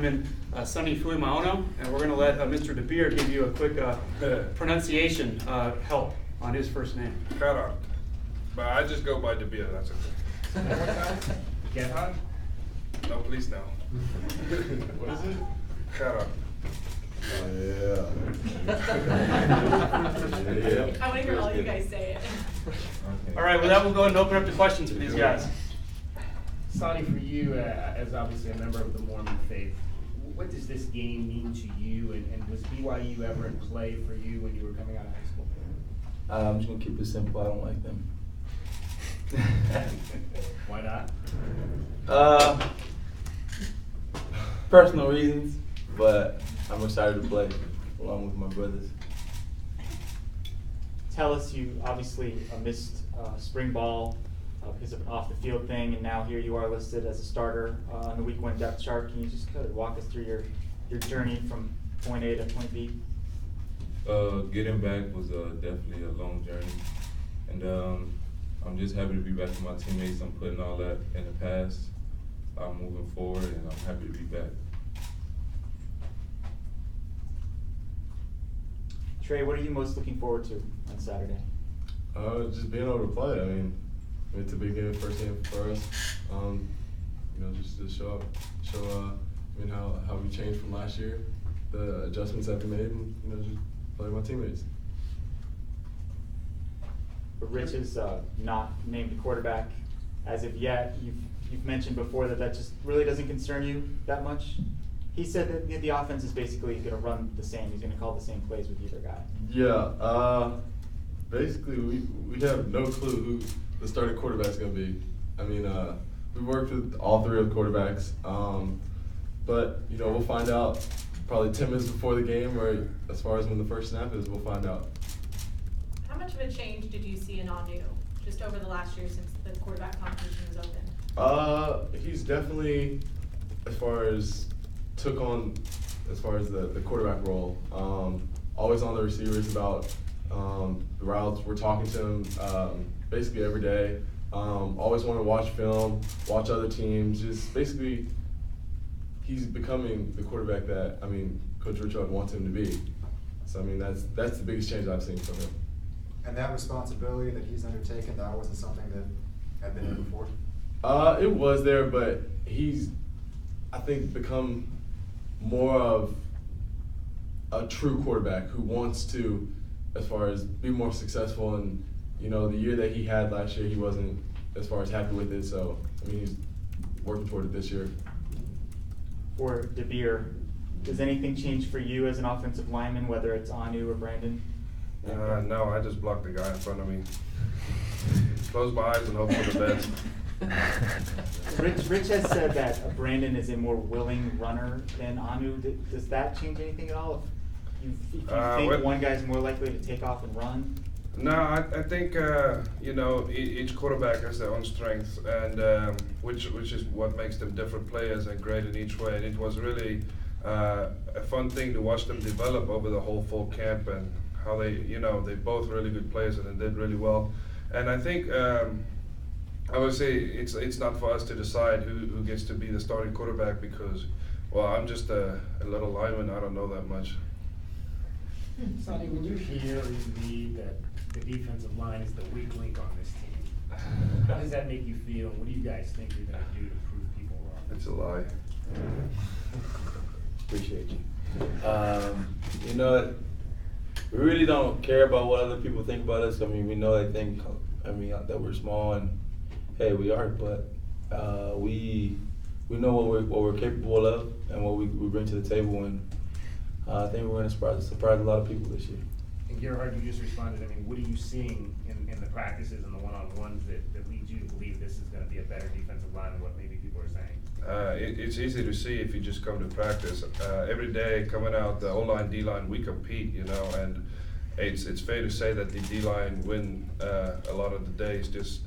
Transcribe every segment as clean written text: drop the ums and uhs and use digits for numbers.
lineman Sani Fuimaono, and we're going to let Mr. DeBeer give you a quick pronunciation help on his first name. Gerhard. But I just go by DeBeer, that's okay. Gerhard? No, please no. What is it? Gerhard. Yeah. I want to hear all you guys say it. All right, with that, we'll go ahead and open up to questions for these guys. Sani, for you, as obviously a member of the Mormon faith, what does this game mean to you, and was BYU ever in play for you when you were coming out of high school? I'm just gonna keep it simple. I don't like them. Why not? Personal reasons, but I'm excited to play along with my brothers. Tellas, you obviously missed spring ball because of an off-the-field thing, and now here you are listed as a starter on the week 1 depth chart. Can you just kind of walk us through your journey from point A to point B? Getting back was definitely a long journey, and I'm just happy to be back with my teammates. I'm putting all that in the past. I'm moving forward, and I'm happy to be back. Trey, what are you most looking forward to on Saturday? Just being able to play. I mean, it's a big game, first game for us. Just to show how we changed from last year, the adjustments that we made, and just play with my teammates. But Rich is not named a quarterback as of yet. You've mentioned before that just really doesn't concern you that much. He said that the offense is basically going to run the same. He's going to call the same plays with either guy. Yeah. Basically, we have no clue who the starting quarterback is going to be. I mean, we worked with all 3 of the quarterbacks, but we'll find out probably 10 minutes before the game, or as far as when the first snap is, we'll find out. How much of a change did you see in Anu just over the last year since the quarterback competition was open? He's definitely, as far as the quarterback role, always on the receivers about the routes. We're talking to him basically every day. Always want to watch film, watch other teams. Just basically, he's becoming the quarterback that Coach Richard wants him to be. So that's the biggest change I've seen from him. And that responsibility that he's undertaken, that wasn't something that had been there before? It was there, but he's, I think, become more of a true quarterback who wants to, as far as be more successful. And the year that he had last year, he wasn't as far as happy with it. So he's working toward it this year. For DeBeer, does anything change for you as an offensive lineman, whether it's Anu or Brandon? No, I just block the guy in front of me. Close my eyes and hope for the best. Rich has said that Brandon is a more willing runner than Anu. Does that change anything at all? If you think one guy's more likely to take off and run? No, I think each quarterback has their own strengths, and which is what makes them different players and great in each way. And it was really a fun thing to watch them develop over the whole fall camp, and how they're both really good players and they did really well. And I think I would say it's not for us to decide who gets to be the starting quarterback, because, well, I'm just a little lineman. I don't know that much. Sani, when you hear or you read that the defensive line is the weak link on this team, how does that make you feel? What do you guys think you're going to do to prove people wrong? It's a lie. Appreciate you. We really don't care about what other people think about us. We know they think, that we're small, and hey, we are, but we know what we're capable of and what we bring to the table, and I think we're going to surprise a lot of people this year. And Gerhard, you just responded. What are you seeing in the practices and the one-on-ones that leads you to believe this is going to be a better defensive line than what maybe people are saying? It's easy to see if you just come to practice. Every day coming out, the O-line, D-line, we compete, and it's fair to say that the D-line win a lot of the days, just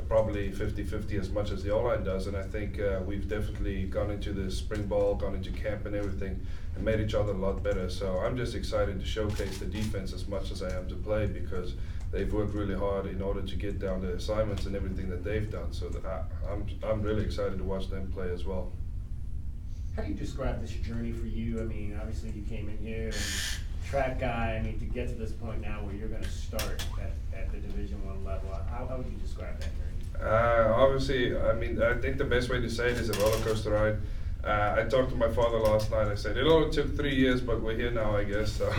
probably 50-50 as much as the O-line does. And I think we've definitely gone into the spring ball, gone into camp and everything, and made each other a lot better. So I'm just excited to showcase the defense as much as I am to play, because they've worked really hard in order to get down the assignments and everything that they've done. So I'm really excited to watch them play as well. How do you describe this journey for you? I mean, obviously you came in here and track guy, I mean, to get to this point now where you're gonna start at the Division I level, how would you describe that journey? Obviously, I mean, I think the best way to say it is a roller coaster ride. I talked to my father last night. I said it only took 3 years, but we're here now, I guess. So,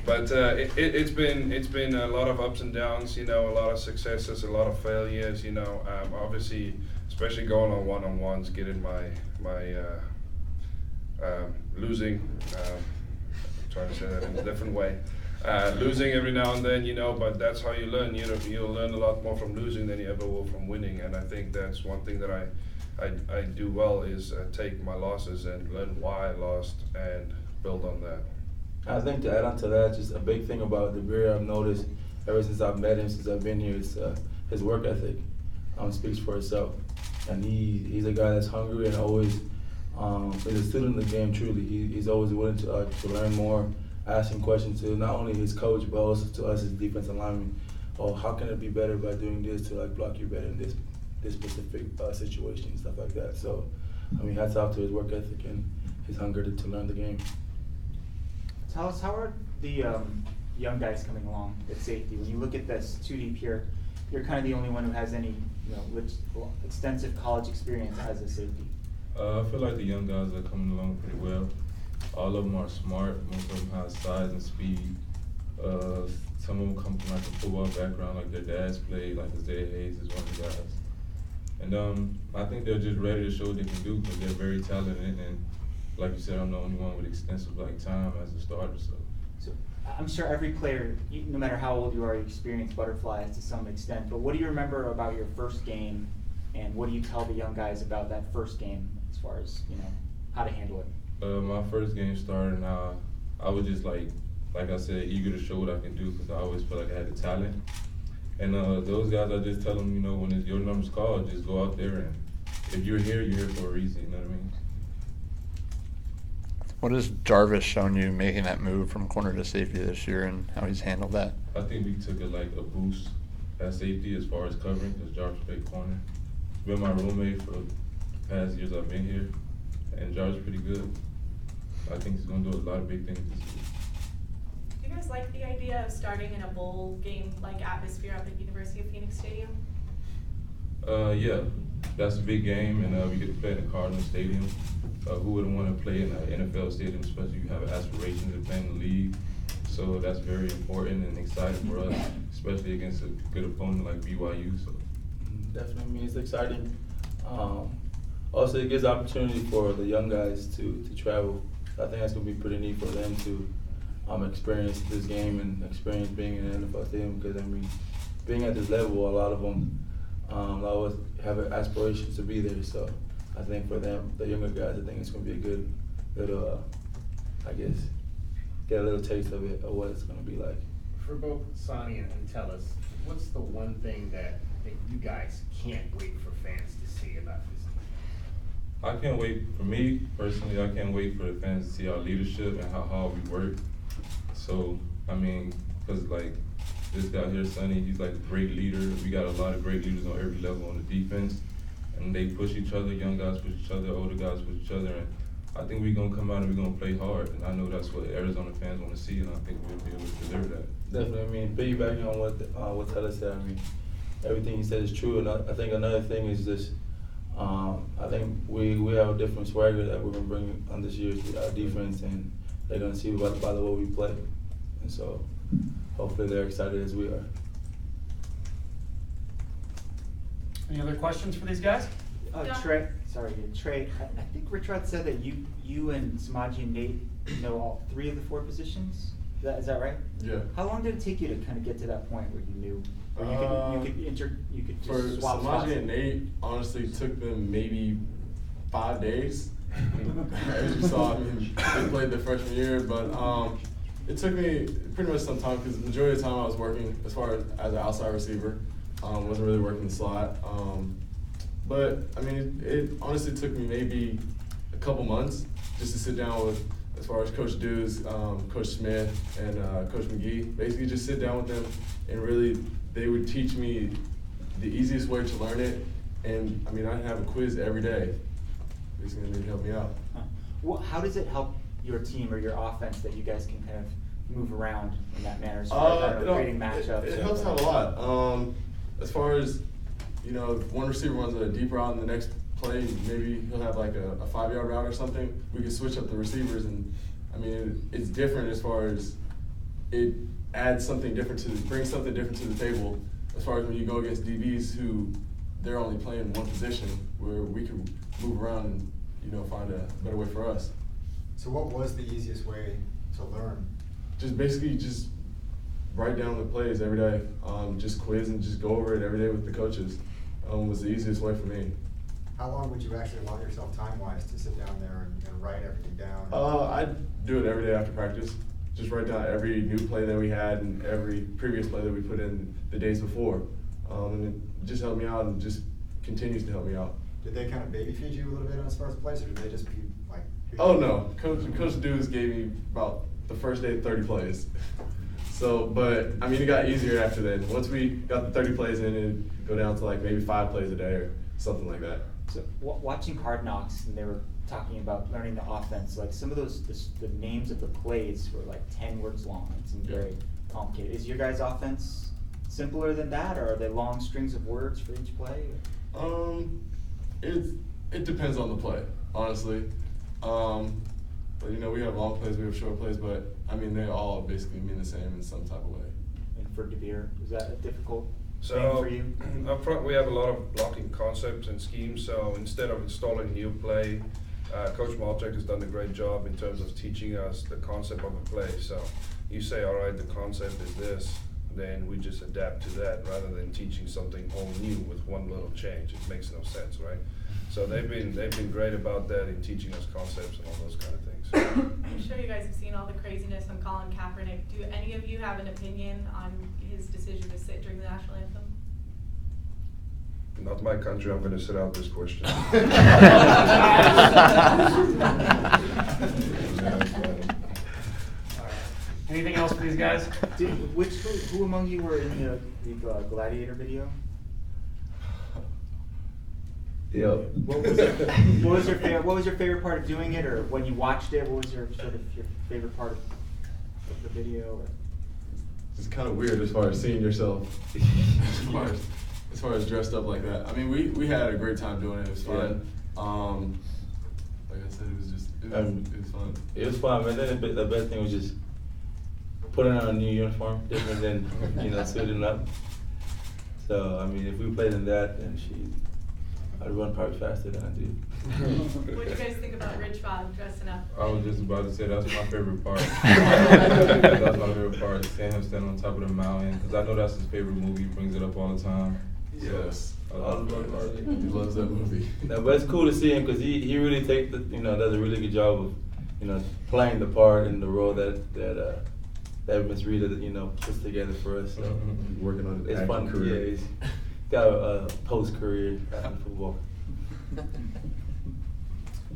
but it's been a lot of ups and downs. You know, a lot of successes, a lot of failures. You know, obviously, especially going on one-on-ones, getting my losing. I'm trying to say that in a different way. Losing every now and then, you know, but that's how you learn. You'll learn a lot more from losing than you ever will from winning. And I think that's one thing that I do well is take my losses and learn why I lost and build on that. I think to add on to that, just a big thing about DeBeer I've noticed ever since I've met him, since I've been here, is his work ethic speaks for itself. And he's a guy that's hungry and always is a student of the game, truly. He's always willing to learn more, asking questions to not only his coach, but also to us as defensive linemen. Oh, how can it be better by doing this to like block you better in this specific situation and stuff like that. So, I mean, hats off to his work ethic and his hunger to learn the game. Tell us, how are the young guys coming along at safety? When you look at this 2 deep here, you're kind of the only one who has any, extensive college experience as a safety. I feel like the young guys are coming along pretty well. All of them are smart. Most of them have size and speed. Some of them come from like a football background, like their dads played, like Isaiah Hayes is one of the guys. And I think they're just ready to show what they can do because they're very talented. And like you said, I'm the only one with extensive time as a starter. So I'm sure every player, no matter how old you are, you experience butterflies to some extent. But what do you remember about your first game, and what do you tell the young guys about that first game as far as how to handle it? My first game started, and I was just like I said, eager to show what I can do because I always felt like I had the talent. And those guys, I just tell them, when it's your number's called, just go out there, and if you're here for a reason, you know what I mean? What has Jarvis shown you making that move from corner to safety this year, and how he's handled that? I think we took a boost at safety as far as covering, because Jarvis played corner. He's been my roommate for the past years I've been here, and Jarvis is pretty good. I think he's going to do a lot of big things this year. Do you guys like the idea of starting in a bowl game-like atmosphere up at University of Phoenix Stadium? Yeah, that's a big game, and we get to play in the Cardinal Stadium. Who wouldn't want to play in an NFL stadium, especially if you have aspirations of playing in the league? So that's very important and exciting for us, especially against a good opponent like BYU. So Definitely, it's exciting. Also, it gives opportunity for the young guys to travel. I think that's going to be pretty neat for them to experience this game and experience being in an NFL stadium, because being at this level, a lot of them have aspirations to be there. So I think for them, the younger guys, I think it's going to be a good little, get a little taste of it, of what it's going to be like. For both Sani and Tellas, what's the one thing that you guys can't wait for fans to see about this team? I can't wait, for me personally, I can't wait for the fans to see our leadership and how hard we work. So, because this guy here, Sani, he's like a great leader. We got a lot of great leaders on every level on the defense. And they push each other, young guys push each other, older guys push each other. And I think we're going to come out and we're going to play hard. And I know that's what Arizona fans want to see, and I think we'll be able to deliver that. Definitely. Piggybacking on what Tellas said, everything he said is true. And I think another thing is this, I think we have a different swagger that we're going to bring on this year's defense, and they're going to see by the way we play. And so hopefully they're excited as we are. Any other questions for these guys? Trey, I think Richard said that you and Samaji and Nate know all 3 of the 4 positions. Is that right? Yeah. How long did it take you to kind of get to that point where you knew, where you could For just swap spots? Samaji and Nate, honestly, took them maybe 5 days. As you saw, they played their freshman year, but it took me pretty much some time, because the majority of the time I was working as an outside receiver. Wasn't really working the slot. But it honestly took me maybe a couple months just to sit down with, as far as Coach Dews, Coach Smith, and Coach McGee. Basically just sit down with them, and really they would teach me the easiest way to learn it. And I'd have a quiz every day. he's going to help me out. Well, how does it help your team or your offense that you guys can kind of move around in that manner as far as I don't know, creating matchups? It helps out a lot. As far as, you know, if one receiver runs a deep route in the next play, maybe he'll have like a 5-yard route or something. We can switch up the receivers, and I mean, it's different as far as it adds something different brings something different to the table. As far as when you go against DBs who they're only playing one position, where we can move around and, you know, find a better way for us. So what was the easiest way to learn? Just basically just write down the plays every day. Just quiz and just go over it every day with the coaches. Was the easiest way for me. How long would you actually allow yourself time-wise to sit down there and write everything down? I do it every day after practice. Just write down every new play that we had and every previous play that we put in the days before. And it just helped me out and just continues to help me out. Did they kind of baby feed you a little bit as far as plays, or did they just be like? Oh no, Coach Deuce gave me about the first day 30 plays. So, but I mean, it got easier after that. Once we got the 30 plays in, it'd go down to like maybe 5 plays a day or something like that. So watching Hard Knocks, and they were talking about learning the offense, like some of those, the names of the plays were like 10 words long. It seemed very complicated. Is your guys' offense simpler than that, or are they long strings of words for each play? It depends on the play, honestly. But you know, we have long plays, we have short plays, but I mean, they all basically mean the same in some type of way. And for DeVere, is that a difficult thing So for you? up front, we have a lot of blocking concepts and schemes. So instead of installing a new play, Coach Malchek has done a great job in terms of teaching us the concept of a play. So you say, all right, the concept is this, then we just adapt to that rather than teaching something all new with one little change. It makes no sense, right? So they've been great about that in teaching us concepts and all those kind of things. I'm sure you guys have seen all the craziness on Colin Kaepernick. Do any of you have an opinion on his decision to sit during the national anthem? Not my country, I'm gonna sit out this question. Anything else for these guys? Who among you were in the Gladiator video? Yep. What was your favorite part of doing it, or when you watched it? What was your favorite part of the video? Or? It's kind of weird as far as seeing yourself, as far as dressed up like that. I mean, we had a great time doing it. It was fun. Like I said, it was fun. It was fun, man. Then the best thing was just putting on a new uniform, different than suiting up. So I mean, if we played in that, then I'd run probably faster than I do. What do you guys think about Rich Rod dressing up? I was just about to say that's my favorite part. That's my favorite part, seeing him stand on top of the mountain, because I know that's his favorite movie. He brings it up all the time. Yes, I love that part. He loves that movie. No, but it's cool to see him because he really does a really good job of playing the part and the role that Miss Rita puts together for us. So Working on his it's fun. acting career. Yeah, he's got a post career in football.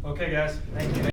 Okay, guys. Thank you.